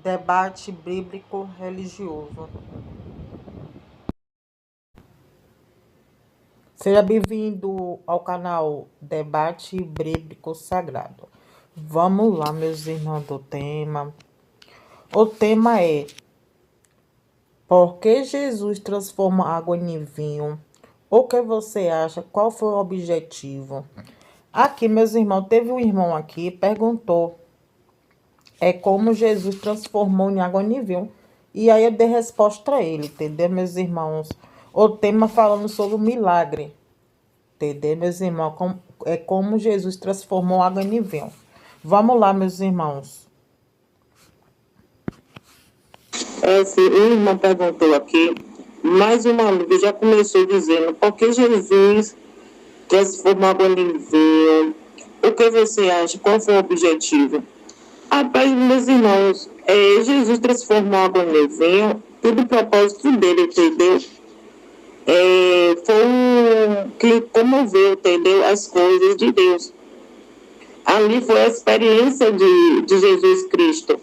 Debate bíblico religioso. Seja bem-vindo ao canal Debate Bíblico Sagrado. Vamos lá, meus irmãos, do tema. O tema é: por que Jesus transforma água em vinho? O que você acha? Qual foi o objetivo? Aqui, meus irmãos, teve um irmão aqui que perguntou como Jesus transformou em água em vinho. E aí eu dei resposta a ele, entendeu, meus irmãos? O tema falando sobre o milagre, entendeu, meus irmãos? Como Jesus transformou água em vinho. Vamos lá, meus irmãos. Sim, o irmão perguntou aqui, mais uma vez, já começou dizendo, por que Jesus transformou água em vinho? O que você acha? Qual foi o objetivo? Rapaz, meus irmãos, Jesus transformou água em vinho, tudo o propósito dele, entendeu? Foi que comoveu, entendeu? As coisas de Deus. Ali foi a experiência de Jesus Cristo,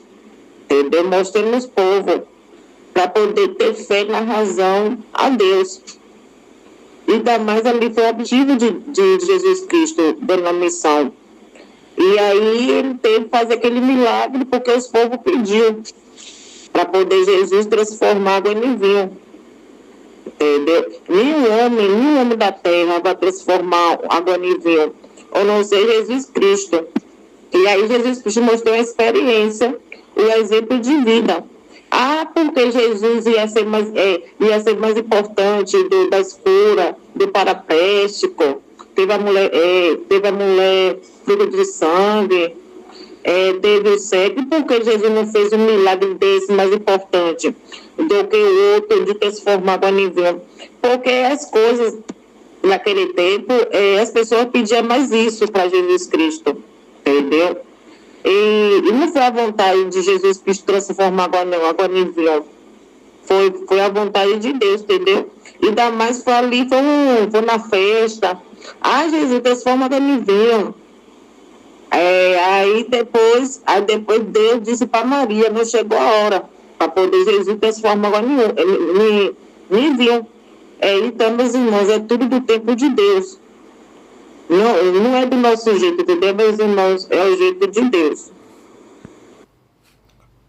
entendeu? Mostrando aos povos para poder ter fé na razão a Deus. E ainda mais ali foi o objetivo de Jesus Cristo, dando a missão. E aí ele teve que fazer aquele milagre porque os povos pediam para poder Jesus transformar água em vinho. Entendeu? Nenhum homem da terra vai transformar água em vinho, ou não ser Jesus Cristo. E aí Jesus Cristo mostrou a experiência, o exemplo de vida. Porque Jesus ia ser mais importante das curas, do paraplégico. Teve a mulher fruto de sangue, teve o cego. Por que Jesus não fez um milagre desse mais importante do que o outro de transformar água em vinho? Porque as coisas, naquele tempo, as pessoas pediam mais isso para Jesus Cristo, entendeu? E não foi a vontade de Jesus Cristo transformar água em vinho. Foi a vontade de Deus, entendeu? E ainda mais foi ali, foi na festa. Jesus transforma água em vinho. Aí depois Deus disse para Maria, não chegou a hora, para poder Jesus transformar água em vinho. Então, meus irmãos, é tudo do tempo de Deus. Não é do nosso jeito, entendeu, meus irmãos? É o jeito de Deus.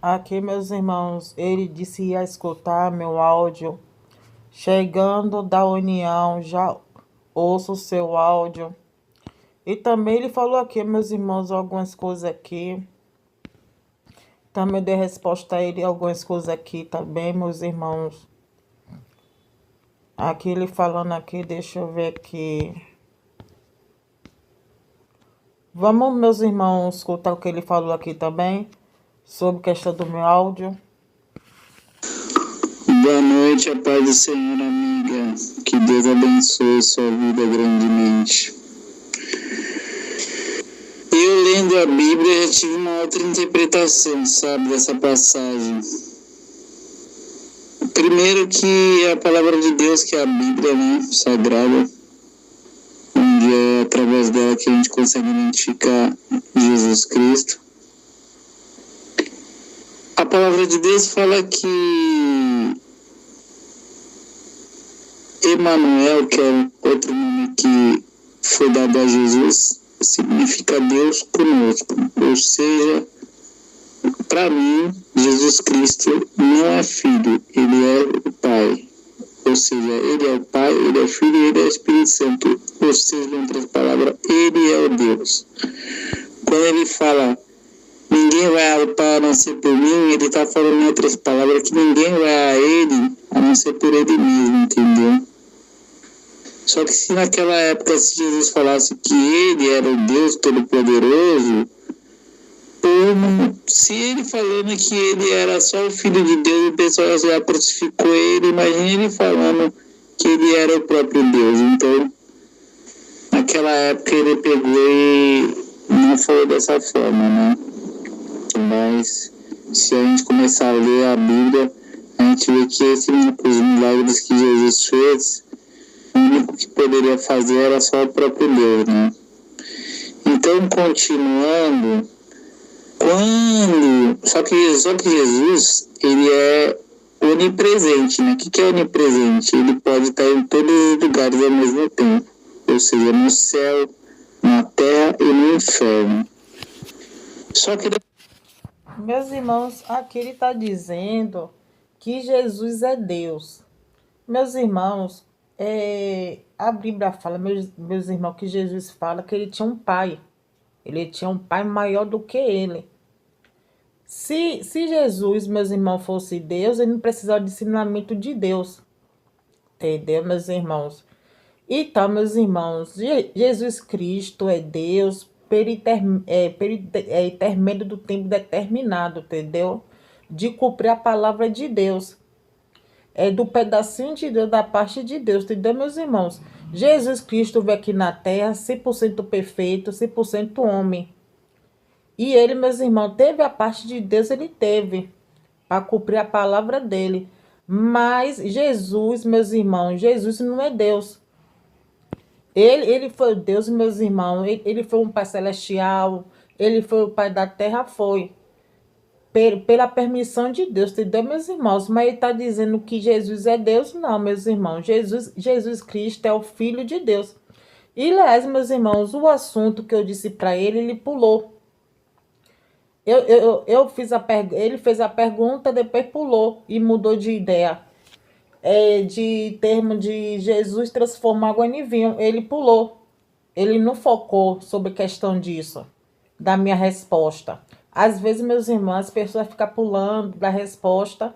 Aqui, meus irmãos, ele disse ia escutar meu áudio. Chegando da União, já ouço o seu áudio. E também ele falou aqui, meus irmãos, algumas coisas aqui. Também dei resposta a ele algumas coisas aqui também, meus irmãos. Aqui ele falando aqui, deixa eu ver aqui. Vamos, meus irmãos, escutar o que ele falou aqui também, sobre a questão do meu áudio. Boa noite, a paz do Senhor, amiga. Que Deus abençoe sua vida grandemente. Eu lendo a Bíblia já tive uma outra interpretação, sabe, dessa passagem. Primeiro que a palavra de Deus, que é a Bíblia, né, sagrada, onde é através dela que a gente consegue identificar Jesus Cristo. A palavra de Deus fala que Emanuel, que é outro nome que foi dado a Jesus, significa Deus conosco. Ou seja, para mim, Jesus Cristo não é filho, ele é o Pai. Ou seja, ele é o Pai, ele é o Filho e ele é o Espírito Santo. Ou seja, em outras palavras, ele é o Deus. Quando ele fala, ninguém vai ao Pai a não ser por mim, ele está falando em outras palavras que ninguém vai a ele a não ser por ele mesmo, entendeu? Só que se naquela época, se Jesus falasse que ele era o Deus Todo-Poderoso, se ele falando que ele era só o Filho de Deus, o pessoal já crucificou ele, imagina ele falando que ele era o próprio Deus. Então, naquela época ele pegou e não foi dessa forma, né? Mas, se a gente começar a ler a Bíblia, a gente vê que os milagres que Jesus fez, o único que poderia fazer era só o próprio Deus, né? Então, continuando, Só que Jesus, ele é onipresente, né? O que é onipresente? Ele pode estar em todos os lugares ao mesmo tempo, ou seja, no céu, na terra e no inferno. Só que Meus irmãos, aqui ele está dizendo que Jesus é Deus. Meus irmãos, a Bíblia fala, meus irmãos, que Jesus fala que ele tinha um pai. Ele tinha um pai maior do que ele. Se Jesus, meus irmãos, fosse Deus, ele não precisava de ensinamento de Deus. Entendeu, meus irmãos? Então, meus irmãos, Jesus Cristo é Deus intermédio do tempo determinado, entendeu? De cumprir a palavra de Deus. É do pedacinho de Deus, da parte de Deus, entendeu, meus irmãos? Jesus Cristo veio aqui na terra 100% perfeito, 100% homem. E ele, meus irmãos, teve a parte de Deus, ele teve, para cumprir a palavra dele. Mas Jesus, meus irmãos, Jesus não é Deus. Ele foi Deus, meus irmãos. Ele foi um pai celestial. Ele foi o pai da terra, foi. Pela permissão de Deus, entendeu, meus irmãos? Mas ele está dizendo que Jesus é Deus? Não, meus irmãos. Jesus Cristo é o Filho de Deus. E, aliás, meus irmãos, o assunto que eu disse para ele pulou. Eu fiz ele fez a pergunta, depois pulou e mudou de ideia. De termo de Jesus transformar água em vinho. Ele pulou. Ele não focou sobre questão disso, da minha resposta. Às vezes, meus irmãos, as pessoas ficam pulando da resposta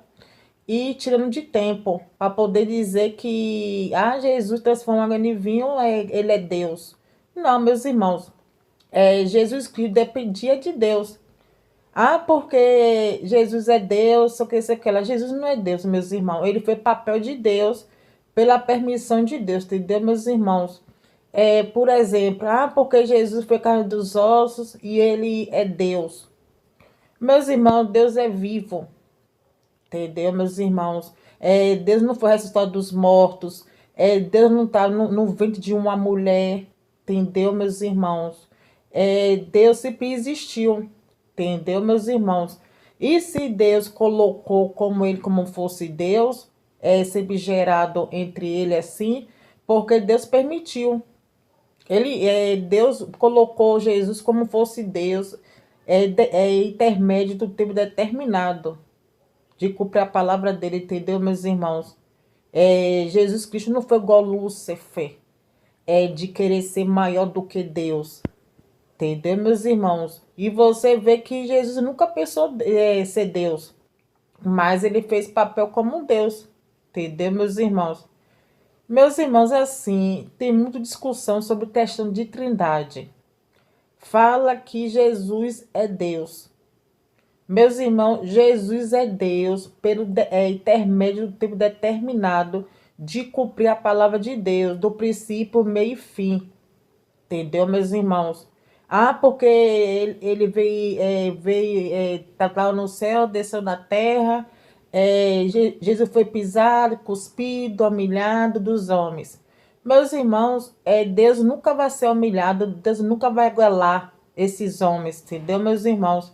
e tirando de tempo para poder dizer que Jesus transforma água em vinho, ele é Deus. Não, meus irmãos, Jesus Cristo dependia de Deus. Porque Jesus é Deus, só que isso aqui. Jesus não é Deus, meus irmãos. Ele foi papel de Deus, pela permissão de Deus, entendeu, meus irmãos? Por exemplo, porque Jesus foi carne dos ossos e ele é Deus. Meus irmãos, Deus é vivo, entendeu, meus irmãos? Deus não foi ressuscitado dos mortos. Deus não está no ventre de uma mulher, entendeu, meus irmãos? Deus sempre existiu. Entendeu, meus irmãos? E se Deus colocou como fosse Deus, sempre gerado entre ele assim, porque Deus permitiu. Deus colocou Jesus como fosse Deus, intermédio do tempo determinado, de cumprir a palavra dele, entendeu, meus irmãos? Jesus Cristo não foi igual Lúcifer, de querer ser maior do que Deus. Entendeu, meus irmãos? E você vê que Jesus nunca pensou ser Deus. Mas ele fez papel como Deus. Entendeu, meus irmãos? Meus irmãos, assim, tem muita discussão sobre questão de trindade. Fala que Jesus é Deus. Meus irmãos, Jesus é Deus pelo intermédio do tempo determinado de cumprir a palavra de Deus, do princípio, meio e fim. Entendeu, meus irmãos? Porque ele veio, tá no céu, desceu na terra. Jesus foi pisado, cuspido, humilhado dos homens. Meus irmãos, Deus nunca vai ser humilhado, Deus nunca vai igualar esses homens, entendeu, meus irmãos?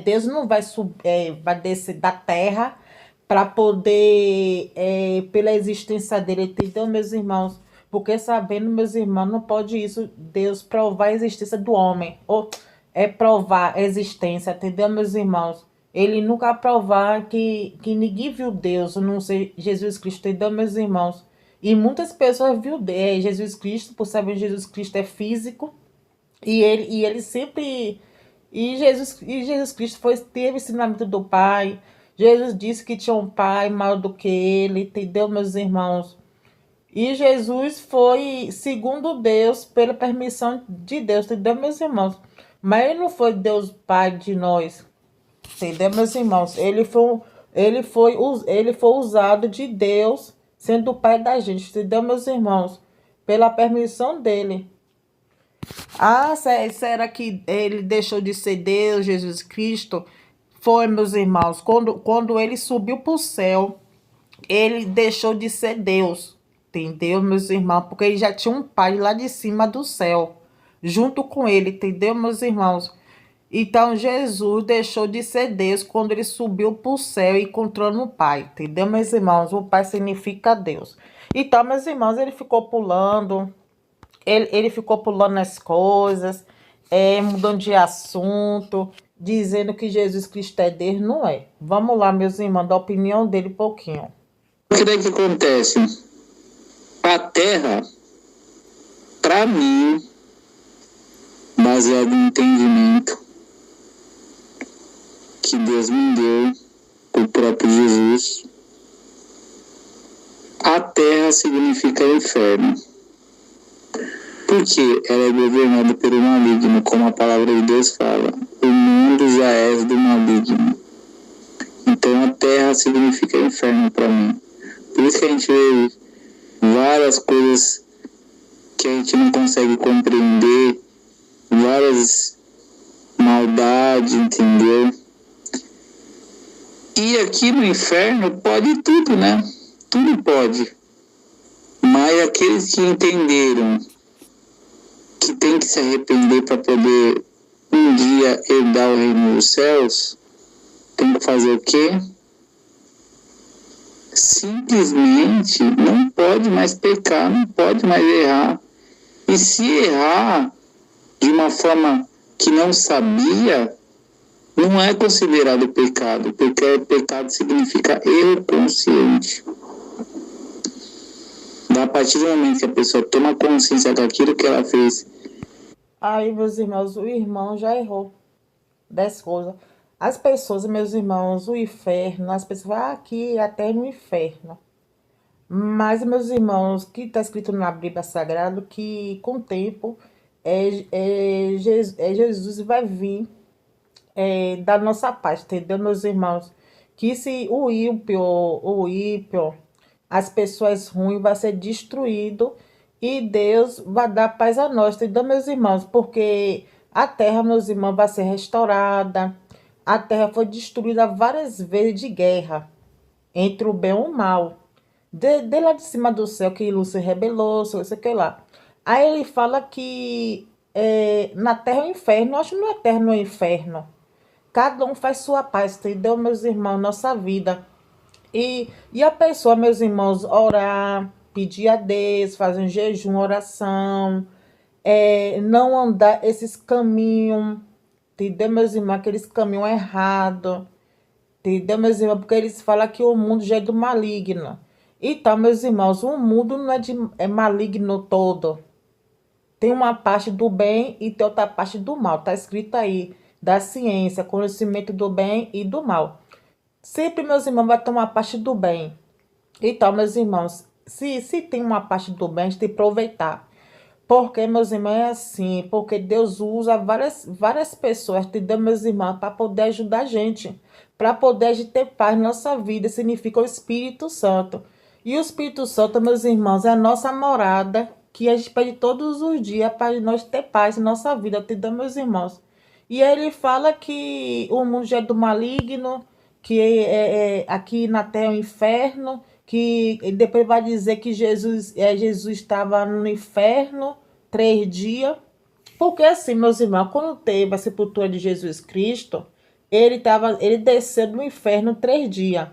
Deus não vai vai descer da terra para poder, pela existência dele, entendeu, meus irmãos? Porque sabendo, meus irmãos, não pode isso, Deus provar a existência do homem. Ou provar a existência, entendeu, meus irmãos? Ele nunca provar que ninguém viu Deus, a não ser Jesus Cristo, entendeu, meus irmãos? E muitas pessoas viu Jesus Cristo, por saber que Jesus Cristo é físico. E ele sempre... E Jesus Cristo teve ensinamento do Pai. Jesus disse que tinha um Pai maior do que ele, entendeu, meus irmãos? E Jesus foi segundo Deus, pela permissão de Deus, entendeu, meus irmãos? Mas ele não foi Deus Pai de nós, entendeu, meus irmãos? Ele foi usado de Deus, sendo o Pai da gente, entendeu, meus irmãos? Pela permissão dele. Será que ele deixou de ser Deus, Jesus Cristo? Foi, meus irmãos, quando ele subiu para o céu, ele deixou de ser Deus. Entendeu, meus irmãos? Porque ele já tinha um pai lá de cima do céu, junto com ele, entendeu, meus irmãos? Então, Jesus deixou de ser Deus quando ele subiu para o céu e encontrou no Pai, entendeu, meus irmãos? O Pai significa Deus. Então, meus irmãos, ele ficou pulando, ele ficou pulando as coisas, mudando de assunto, dizendo que Jesus Cristo é Deus, não é. Vamos lá, meus irmãos, da opinião dele um pouquinho. O que daí que acontece? A Terra, para mim, baseado no entendimento que Deus me deu, o próprio Jesus, a Terra significa inferno. Porque ela é governada pelo maligno, como a palavra de Deus fala. O mundo já é do maligno. Então a Terra significa inferno para mim. Por isso que a gente vê várias coisas que a gente não consegue compreender, várias maldades, entendeu? E aqui no inferno pode tudo, né? Tudo pode. Mas aqueles que entenderam que tem que se arrepender para poder um dia herdar o reino dos céus, tem que fazer o quê? Simplesmente não pode mais pecar, não pode mais errar. E se errar de uma forma que não sabia, não é considerado pecado, porque pecado significa erro consciente. A partir do momento que a pessoa toma consciência daquilo que ela fez. Aí, meus irmãos, o irmão já errou das coisas. As pessoas, meus irmãos, o inferno, as pessoas falam aqui até no inferno. Mas, meus irmãos, que está escrito na Bíblia Sagrada que com o tempo Jesus vai vir da nossa parte, entendeu, meus irmãos? Que se o ímpio, as pessoas ruins vai ser destruído e Deus vai dar paz a nós, entendeu, meus irmãos? Porque a terra, meus irmãos, vai ser restaurada. A terra foi destruída várias vezes de guerra entre o bem e o mal. De lá de cima do céu que Lúcio rebelou, sei que lá. Aí ele fala que na terra é o inferno. Eu acho que não é terra, não é inferno. Cada um faz sua paz, entendeu, meus irmãos? Nossa vida. E a pessoa, meus irmãos, orar, pedir a Deus, fazer um jejum, oração, não andar esses caminhos, entendeu, meus irmãos? Aqueles caminhos errados, entendeu, meus irmãos? Porque eles falam que o mundo já é do maligno. Então, meus irmãos, o mundo não é maligno todo. Tem uma parte do bem e tem outra parte do mal. Está escrito aí, da ciência, conhecimento do bem e do mal. Sempre, meus irmãos, vai ter uma parte do bem. Então, meus irmãos, se tem uma parte do bem, a gente tem que aproveitar. Porque, meus irmãos, é assim, porque Deus usa várias pessoas, entendeu, meus irmãos, para poder ajudar a gente, para poder a gente ter paz na nossa vida, significa o Espírito Santo. E o Espírito Santo, meus irmãos, é a nossa morada, que a gente pede todos os dias para nós ter paz na nossa vida, entendeu, meus irmãos? E aí ele fala que o mundo já é do maligno, que aqui na terra é o inferno, que depois vai dizer que Jesus estava no inferno 3 dias. Porque assim, meus irmãos, quando teve a sepultura de Jesus Cristo, ele desceu do inferno 3 dias.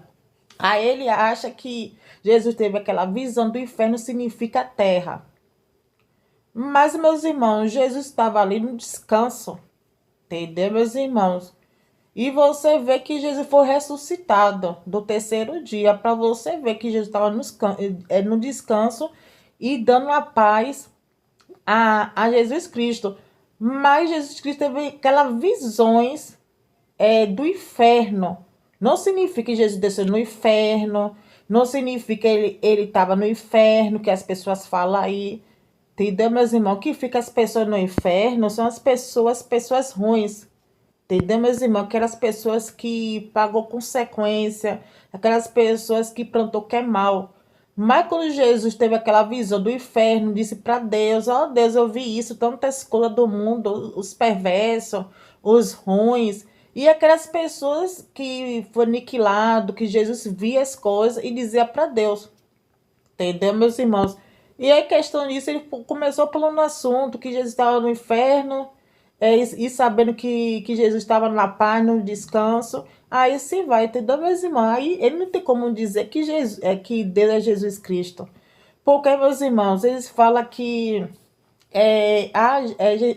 Aí ele acha que Jesus teve aquela visão do inferno, significa terra. Mas, meus irmãos, Jesus estava ali no descanso. Entendeu, meus irmãos? E você vê que Jesus foi ressuscitado do 3º dia, para você ver que Jesus estava no descanso e dando a paz a Jesus Cristo. Mas Jesus Cristo teve aquelas visões do inferno. Não significa que Jesus desceu no inferno, não significa que ele estava no inferno, que as pessoas falam aí. Entendeu, meus irmãos? Que fica as pessoas no inferno são as pessoas ruins. Entendeu, meus irmãos? Aquelas pessoas que pagou consequência, aquelas pessoas que plantou que é mal. Mas quando Jesus teve aquela visão do inferno, disse para Deus, ó Deus, eu vi isso, tanta escolha do mundo, os perversos, os ruins, e aquelas pessoas que foi aniquilado, que Jesus via as coisas e dizia para Deus. Entendeu, meus irmãos? E aí, questão disso, ele começou falando no assunto que Jesus estava no inferno, E sabendo que Jesus estava na paz, no descanso, aí sim vai, entendeu, meus irmãos? Aí ele não tem como dizer que, que Deus é Jesus Cristo. Porque, meus irmãos, eles falam que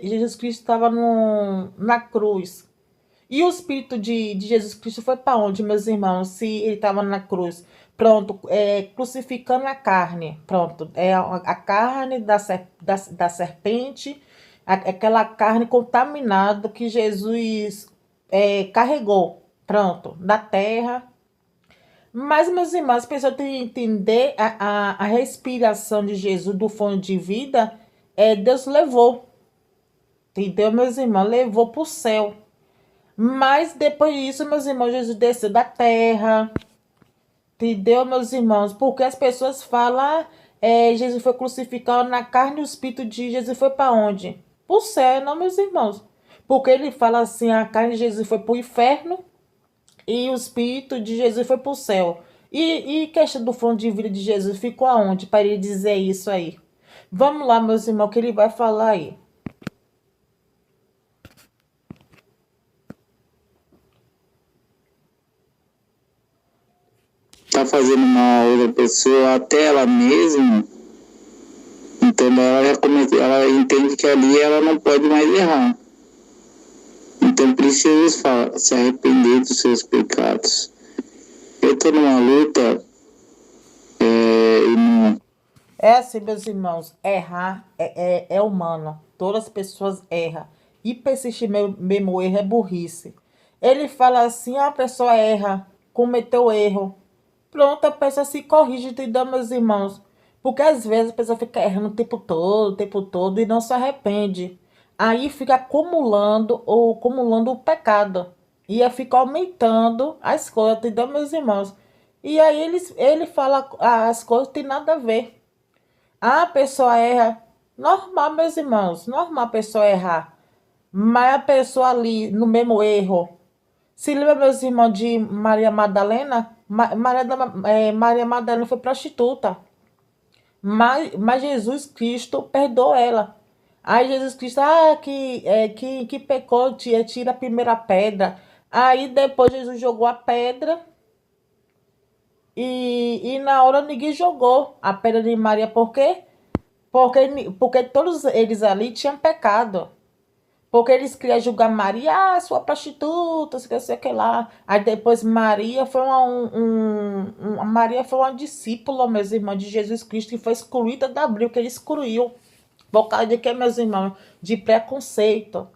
Jesus Cristo estava na cruz. E o Espírito de Jesus Cristo foi para onde, meus irmãos? Se ele estava na cruz. Pronto, crucificando a carne. Pronto, a carne da serpente, aquela carne contaminada que Jesus carregou. Pronto, da terra. Mas, meus irmãos, as pessoas têm que entender a respiração de Jesus do fone de vida. Deus levou. Entendeu, meus irmãos? Levou para o céu. Mas depois disso, meus irmãos, Jesus desceu da terra. Entendeu, meus irmãos? Porque as pessoas falam, Jesus foi crucificado na carne e o Espírito de Jesus foi para onde? Para o céu, não, meus irmãos. Porque ele fala assim, a carne de Jesus foi para o inferno e o Espírito de Jesus foi para o céu. E questão do fundo de vida de Jesus ficou aonde para ele dizer isso aí? Vamos lá, meus irmãos, que ele vai falar aí. Tá fazendo mal a outra pessoa, até ela mesma, então ela entende que ali ela não pode mais errar. Então por isso Jesus fala, se arrepender dos seus pecados. Eu tô numa luta, irmão. É assim, meus irmãos, errar é humano. Todas as pessoas erram. E persistir mesmo erro é burrice. Ele fala assim, a pessoa erra, cometeu erro. Pronto, a pessoa se corrige, entendeu, meus irmãos? Porque às vezes a pessoa fica errando o tempo todo e não se arrepende. Aí fica acumulando o pecado. E aí fica aumentando as coisas, entendeu, meus irmãos? E aí ele fala as coisas que tem nada a ver. A pessoa erra. Normal, meus irmãos. Normal a pessoa errar. Mas a pessoa ali, no mesmo erro. Se lembra, meus irmãos, de Maria Madalena? Maria Madalena foi prostituta. Mas Jesus Cristo perdoou ela. Aí Jesus Cristo, que pecou, tira a primeira pedra. Aí depois Jesus jogou a pedra. E na hora ninguém jogou a pedra de Maria. Por quê? Porque todos eles ali tinham pecado. Porque eles queriam julgar Maria, sua prostituta, sei que lá. Aí depois Maria foi Maria foi uma discípula, meus irmãos, de Jesus Cristo, que foi excluída da Bíblia, que ele excluiu. Por causa de que, meus irmãos? De preconceito.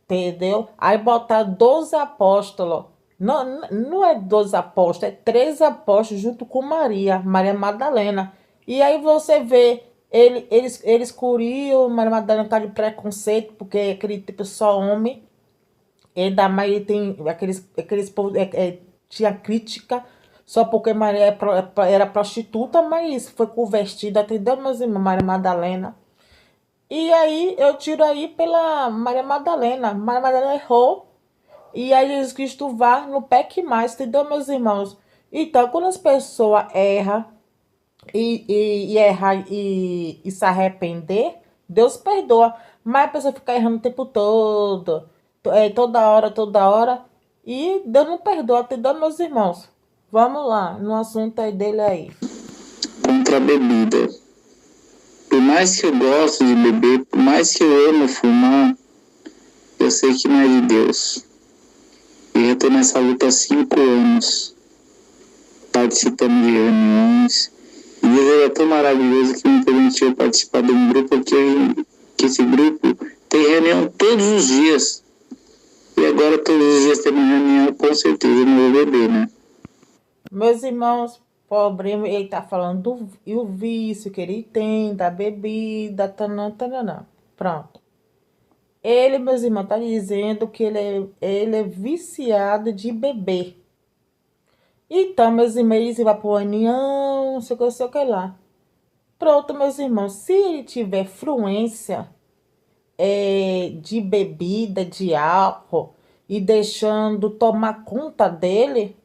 Entendeu? Aí botar 12 apóstolos. Não é 12 apóstolos, é 13 apóstolos junto com Maria Madalena. E aí você vê, eles curiam, Maria Madalena tá de preconceito, porque aquele tipo só homem. E da Maria tem aqueles povo, tinha crítica, só porque Maria era prostituta, mas foi convertida, entendeu, meus irmãos? Maria Madalena. E aí eu tiro aí pela Maria Madalena. Maria Madalena errou. E aí Jesus Cristo vá no peque mais, entendeu, meus irmãos? Então, quando as pessoas erram e se arrepender, Deus perdoa. Mas a pessoa fica errando o tempo todo, toda hora, e Deus não perdoa, entendeu, meus irmãos? Vamos lá, no assunto aí dele aí. Contra a bebida. Por mais que eu gosto de beber, por mais que eu amo fumar, eu sei que não é de Deus. Eu já estou nessa luta há 5 anos, participando de reuniões. E Deus é tão maravilhoso que me permitiu participar de um grupo que esse grupo tem reunião todos os dias. E agora todos os dias tem uma reunião, com certeza eu não vou beber, né? Meus irmãos, problema, ele tá falando o vício que ele tem, da bebida, tananã. Pronto. Ele, meus irmãos, tá dizendo que ele é viciado de beber. Então, meus irmãos, ele vai pro união, não sei o que lá. Pronto, meus irmãos, se ele tiver fluência de bebida, de álcool, e deixando tomar conta dele,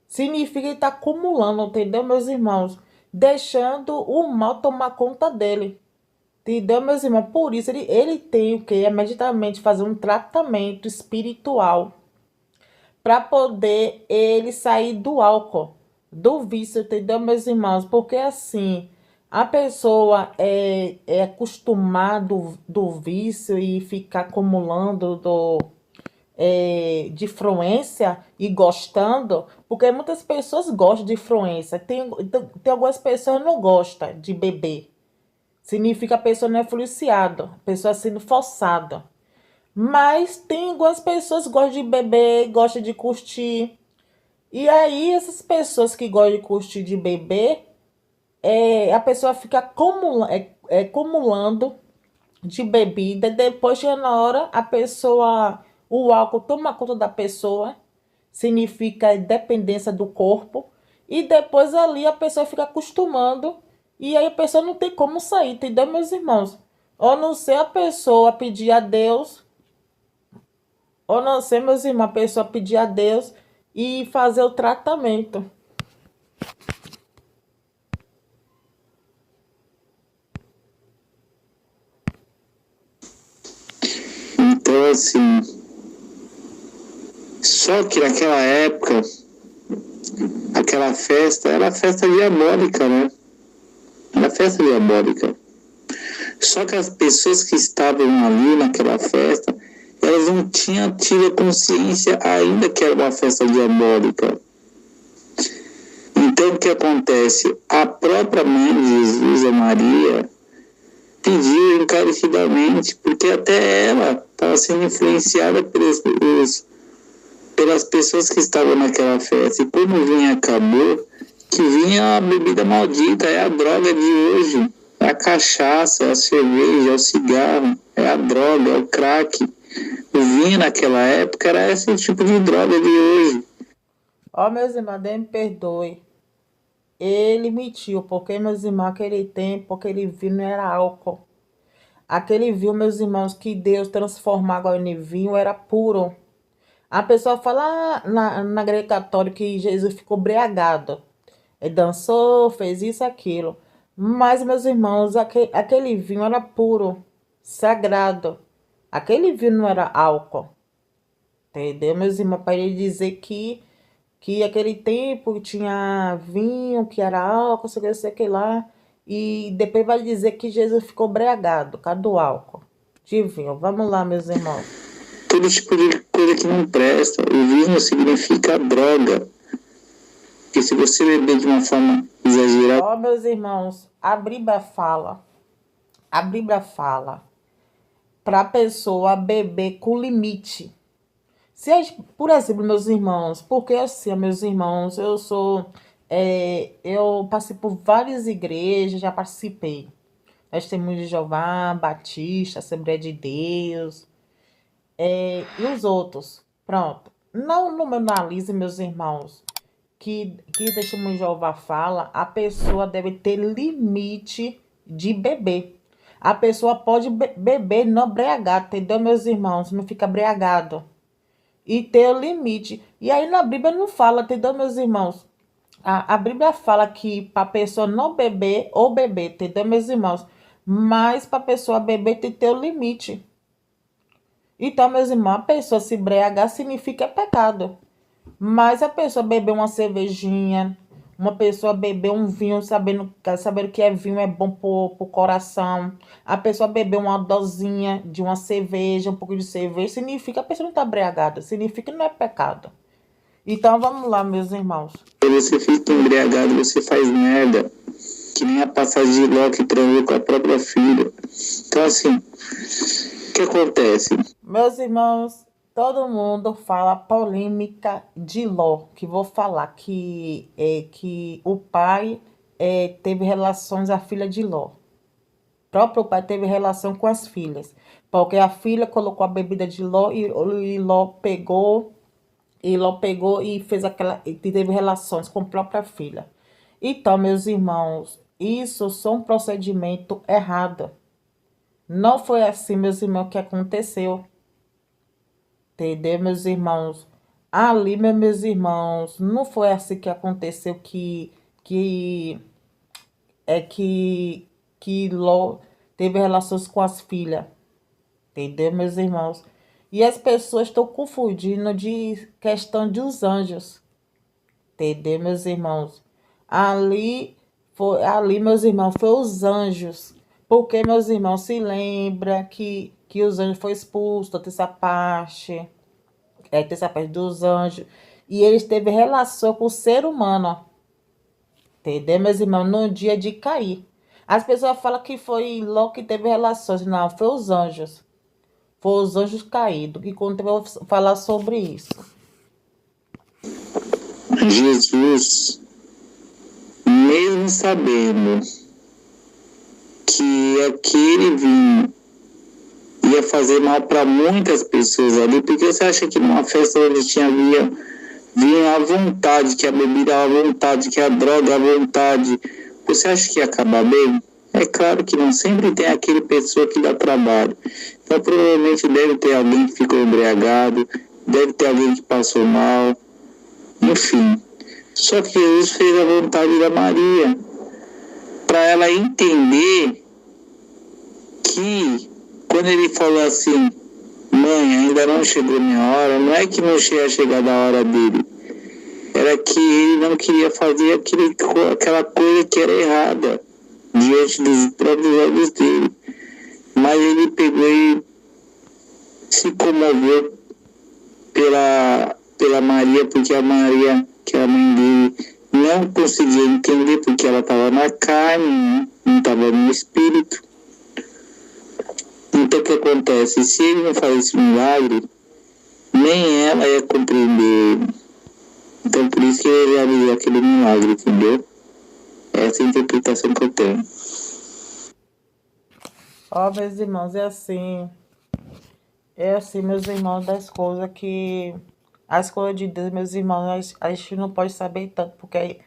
significa que ele tá acumulando, entendeu, meus irmãos? Deixando o mal tomar conta dele. Entendeu, meus irmãos? Por isso ele tem o que? Imediatamente fazer um tratamento espiritual para poder ele sair do álcool, do vício, entendeu, meus irmãos? Porque assim, a pessoa é acostumada do vício e ficar acumulando de influência e gostando, porque muitas pessoas gostam de influência, tem algumas pessoas que não gostam de beber. Significa a pessoa não é influenciada, a pessoa sendo forçada. Mas tem algumas pessoas que gostam de beber, gostam de curtir. E aí, essas pessoas que gostam de curtir de beber, a pessoa fica acumulando de bebida. E depois, chega na hora, o álcool toma conta da pessoa, significa dependência do corpo. E depois ali a pessoa fica acostumando. E aí a pessoa não tem como sair, entendeu, meus irmãos? Ou não ser a pessoa pedir a Deus, ou não ser, meus irmãos, a pessoa pedir a Deus e fazer o tratamento. Então, assim, só que naquela época, aquela festa era festa diabólica, né? Era festa diabólica. Só que as pessoas que estavam ali naquela festa, elas não tinham tido consciência ainda que era uma festa diabólica. Então, o que acontece? A própria mãe de Jesus, a Maria, pediu encarecidamente, porque até ela estava sendo influenciada pelas pessoas que estavam naquela festa. E como o vinho acabou, que vinha a bebida maldita, é a droga de hoje. É a cachaça, é a cerveja, é o cigarro, é a droga, é o crack. O vinho naquela época era esse tipo de droga de hoje. Ó, meus irmãos, Deus me perdoe. Ele mentiu, porque, meus irmãos, aquele tempo, aquele vinho não era álcool. Aquele vinho, meus irmãos, que Deus transformou agora em vinho era puro. A pessoa fala na igreja católica que Jesus ficou embriagado. Ele dançou, fez isso, aquilo. Mas, meus irmãos, aquele vinho era puro, sagrado. Aquele vinho não era álcool. Entendeu, meus irmãos? Para ele dizer que aquele tempo tinha vinho, que era álcool, sei que lá. E depois vai dizer que Jesus ficou embriagado, por causa do álcool. De vinho. Vamos lá, meus irmãos. Todo tipo de coisa que não presta. O vinho significa droga. Porque se você beber de uma forma exagerada... Ó, meus irmãos, a Bíblia fala para a pessoa beber com limite. Se, por exemplo, meus irmãos, porque assim, meus irmãos, eu passei por várias igrejas, já participei. Testemunho de Jeová, Batista, Assembleia de Deus, e os outros. Pronto. Não analise, meus irmãos, que o Testemunho de Jeová fala, a pessoa deve ter limite de beber. A pessoa pode beber não embriagado, entendeu, meus irmãos? Não fica embriagado. E ter o limite. E aí na Bíblia não fala, entendeu, meus irmãos? A Bíblia fala que para a pessoa não beber ou beber, entendeu, meus irmãos? Mas para a pessoa beber tem que ter o limite. Então, meus irmãos, a pessoa se embriagar significa pecado. Mas a pessoa beber uma cervejinha, uma pessoa beber um vinho, sabendo que é vinho é bom pro coração. A pessoa beber uma dosinha de uma cerveja, um pouco de cerveja, significa que a pessoa não está embriagada, significa que não é pecado. Então vamos lá, meus irmãos. Se você fica embriagado, você faz merda. Que nem a passagem de Ló que transou com a própria filha. Então, assim, o que acontece? Meus irmãos, todo mundo fala polêmica de Ló, que vou falar que o pai teve relações à filha de Ló. O próprio pai teve relação com as filhas, porque a filha colocou a bebida de Ló e Ló pegou e fez e teve relações com a própria filha. Então, meus irmãos, isso é um procedimento errado. Não foi assim, meus irmãos, que aconteceu. Entendeu, meus irmãos? Ali, meus irmãos, não foi assim que aconteceu que Ló teve relações com as filhas. Entendeu, meus irmãos? E as pessoas estão confundindo de questão dos anjos. Entendeu, meus irmãos? Ali, meus irmãos, foi os anjos. Porque, meus irmãos, se lembra que os anjos foram expulsos da terça parte dos anjos. E eles teve relação com o ser humano. Entendeu, meus irmãos? No dia de cair. As pessoas falam que foi Ló que teve relações. Não, foi os anjos. Foi os anjos caídos. E quando eu vou falar sobre isso. Jesus, mesmo sabendo que aquele vinho ia fazer mal para muitas pessoas ali, porque você acha que numa festa onde tinha vinho à vontade, que a bebida à vontade, que a droga à vontade, você acha que ia acabar bem? É claro que não, sempre tem aquele pessoa que dá trabalho. Então provavelmente deve ter alguém que ficou embriagado, deve ter alguém que passou mal, enfim. Só que Jesus fez a vontade da Maria, para ela entender que quando ele falou assim, mãe, ainda não chegou minha hora, não é que não ia chegar da hora dele, era que ele não queria fazer aquela coisa que era errada diante dos próprios olhos dele. Mas ele pegou e se comoveu pela Maria, porque a Maria, que é a mãe dele, não conseguia entender porque ela estava na carne, não estava no espírito. Então o que acontece? Se ele não faz esse milagre, nem ela ia compreender. Então por isso que ele realizou aquele milagre, entendeu? Essa é a interpretação que eu tenho. Ó, meus irmãos, é assim, meus irmãos, as coisas de Deus, meus irmãos, a gente não pode saber tanto, porque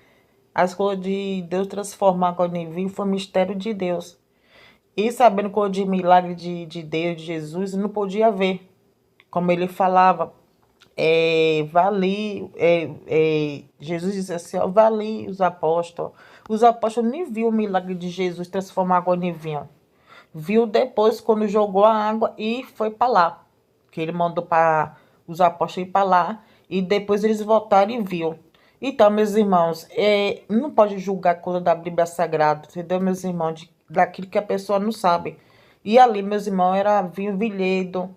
as coisas de Deus transformar agora em vinho foi um mistério de Deus. E sabendo coisa de milagre de Deus, de Jesus, não podia ver. Como ele falava, Jesus disse assim, ó, vale os apóstolos. Os apóstolos nem viu o milagre de Jesus transformar água em vinho. Viu depois quando jogou a água e foi para lá. Que ele mandou para os apóstolos ir para lá. E depois eles voltaram e viu. Então, meus irmãos, não pode julgar coisa da Bíblia Sagrada, entendeu, meus irmãos? Daquilo que a pessoa não sabe. E ali, meus irmãos, era vinho vilhedo.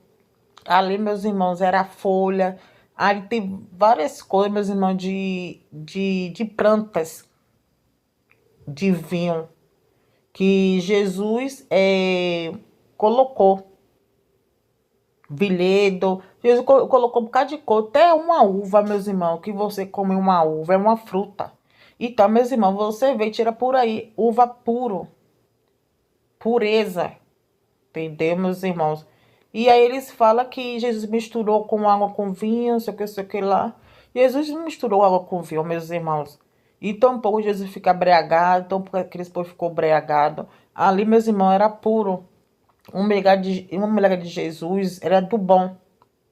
Ali, meus irmãos, era folha. Ali tem várias coisas, meus irmãos, de plantas de vinho que Jesus colocou. Vilhedo. Jesus colocou um bocado de coisa. Até uma uva, meus irmãos, que você come uma uva, é uma fruta. Então, meus irmãos, você vê, tira por aí, uva puro. Pureza. Entendeu, meus irmãos? E aí eles falam que Jesus misturou com água com vinho, sei o que lá. Jesus não misturou água com vinho, meus irmãos. E tampouco Jesus fica embriagado, tampouco aqueles povo ficou embriagado. Ali, meus irmãos, era puro. Uma milagre de Jesus era do bom,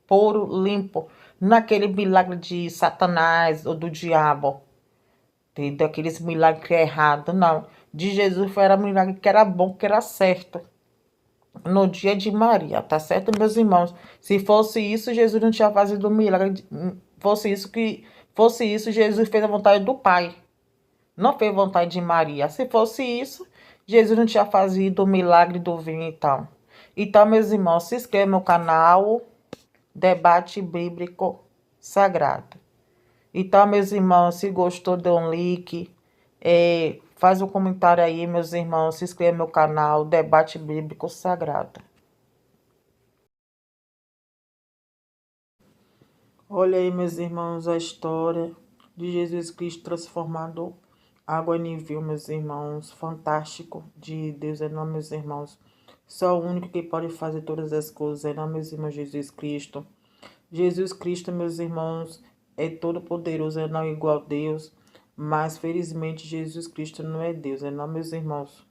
puro, limpo. Naquele milagre de Satanás ou do diabo. Entendeu? Aqueles milagres que é errado, não. De Jesus era um milagre que era bom, que era certo. No dia de Maria, tá certo, meus irmãos? Se fosse isso, Jesus não tinha fazido o milagre. Fosse isso, Jesus fez a vontade do Pai. Não fez a vontade de Maria. Se fosse isso, Jesus não tinha fazido o milagre do vinho e tal. Então, meus irmãos, se inscreva no canal Debate Bíblico Sagrado. Então, meus irmãos, se gostou, dê um like. Faz um comentário aí, meus irmãos. Se inscreva no meu canal Debate Bíblico Sagrado. Olha aí, meus irmãos, a história de Jesus Cristo transformando água em vinho, meus irmãos. Fantástico de Deus, é não, meus irmãos. Só o único que pode fazer todas as coisas, é não, meus irmãos, Jesus Cristo. Jesus Cristo, meus irmãos, é todo poderoso, é não igual a Deus. Mas, felizmente, Jesus Cristo não é Deus, é não, meus irmãos.